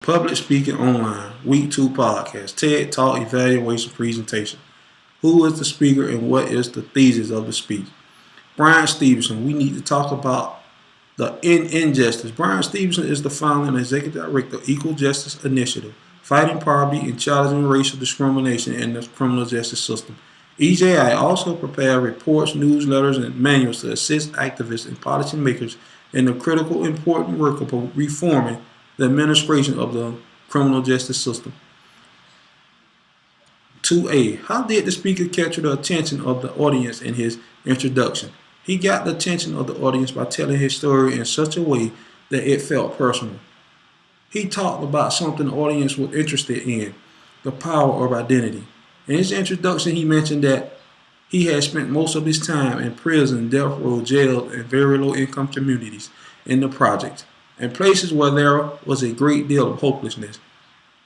Public Speaking Online, Week 2 podcast, TED Talk Evaluation Presentation. Who is the speaker and what is the thesis of the speech? Brian Stevenson. We need to talk about the injustice. Brian Stevenson is the founder and executive director of Equal Justice Initiative, fighting poverty and challenging racial discrimination in the criminal justice system. EJI also prepares reports, newsletters, and manuals to assist activists and policymakers in the critical, important work of reforming the administration of the criminal justice system. 2A. How did the speaker capture the attention of the audience in his introduction? He got the attention of the audience by telling his story in such a way that it felt personal. He talked about something the audience was interested in, the power of identity. In his introduction, he mentioned that he had spent most of his time in prison, death row, jail, and very low-income communities in the projects, and places where there was a great deal of hopelessness.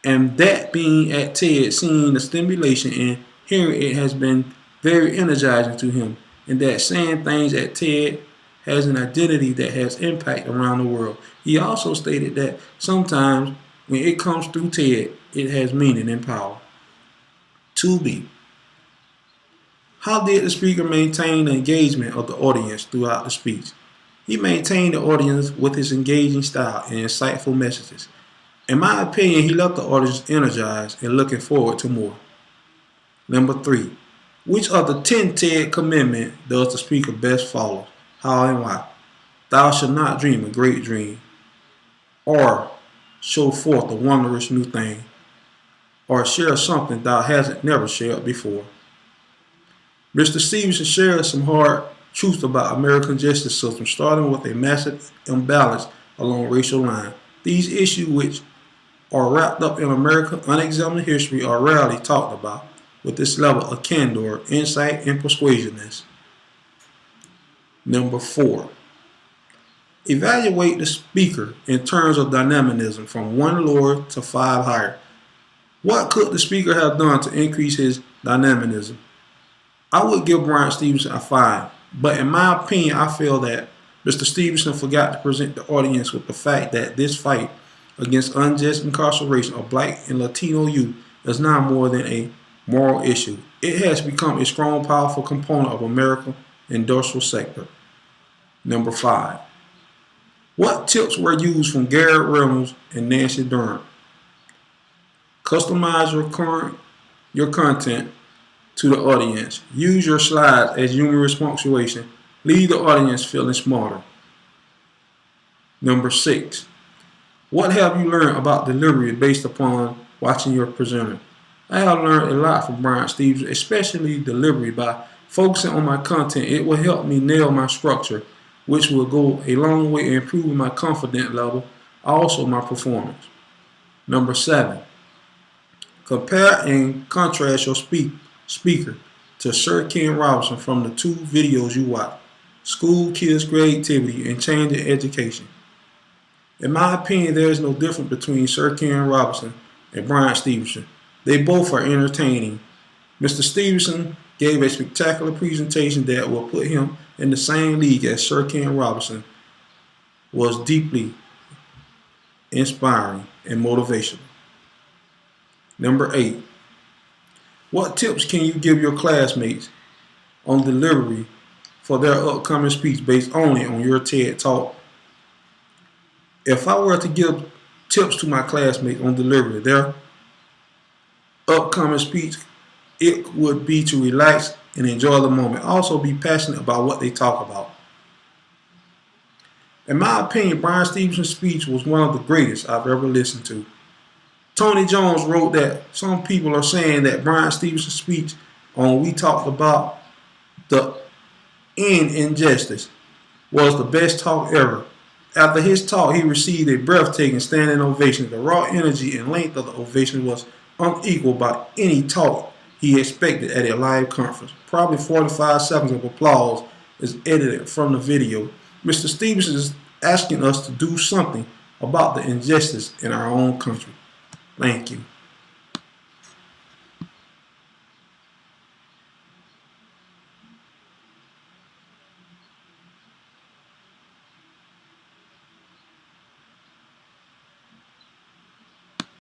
And that being at TED, seeing the stimulation and hearing it has been very energizing to him, and that saying things at TED has an identity that has impact around the world. He also stated that sometimes when it comes through TED, it has meaning and power. 2B. How did the speaker maintain the engagement of the audience throughout the speech? He maintained the audience with his engaging style and insightful messages. In my opinion, he left the audience energized and looking forward to more. Number 3. Which of the 10 TED commandments does the speaker best follow? How and why? Thou shalt not dream a great dream, or show forth a wondrous new thing, or share something thou hasn't never shared before. Mr. Stevenson shares some hard truths about American justice system, starting with a massive imbalance along racial lines. These issues, which are wrapped up in American unexamined history, are rarely talked about with this level of candor, insight, and persuasiveness. Number 4. Evaluate the speaker in terms of dynamism from 1 lower to 5 higher. What could the speaker have done to increase his dynamism? I would give Brian Stevenson a 5, but in my opinion, I feel that Mr. Stevenson forgot to present the audience with the fact that this fight against unjust incarceration of Black and Latino youth is now more than a moral issue. It has become a strong, powerful component of America's industrial sector. Number 5. What tips were used from Garrett Reynolds and Nancy Durham? Customize your content to the audience. Use your slides as humorous punctuation. Leave the audience feeling smarter. Number 6. What have you learned about delivery based upon watching your presenter? I have learned a lot from Brian Stevenson, especially delivery. By focusing on my content, it will help me nail my structure, which will go a long way in improving my confidence level, also my performance. Number 7. Compare and contrast your speaker to Sir Ken Robinson from the 2 videos you watch, School Kids Creativity and Changing Education. In my opinion, there is no difference between Sir Ken Robinson and Brian Stevenson. They both are entertaining. Mr. Stevenson gave a spectacular presentation that will put him in the same league as Sir Ken Robinson, was deeply inspiring and motivational. Number 8. What tips can you give your classmates on delivery for their upcoming speech based only on your TED Talk? If I were to give tips to my classmates on delivery, their upcoming speech, it would be to relax and enjoy the moment. Also be passionate about what they talk about. In my opinion, Brian Stevenson's speech was one of the greatest I've ever listened to. Tony Jones wrote that some people are saying that Brian Stevenson's speech on We Talked About the Injustice was the best talk ever. After his talk, he received a breathtaking standing ovation. The raw energy and length of the ovation was unequaled by any talk he expected at a live conference. Probably 45 seconds of applause is edited from the video. Mr. Stevenson is asking us to do something about the injustice in our own country. Thank you.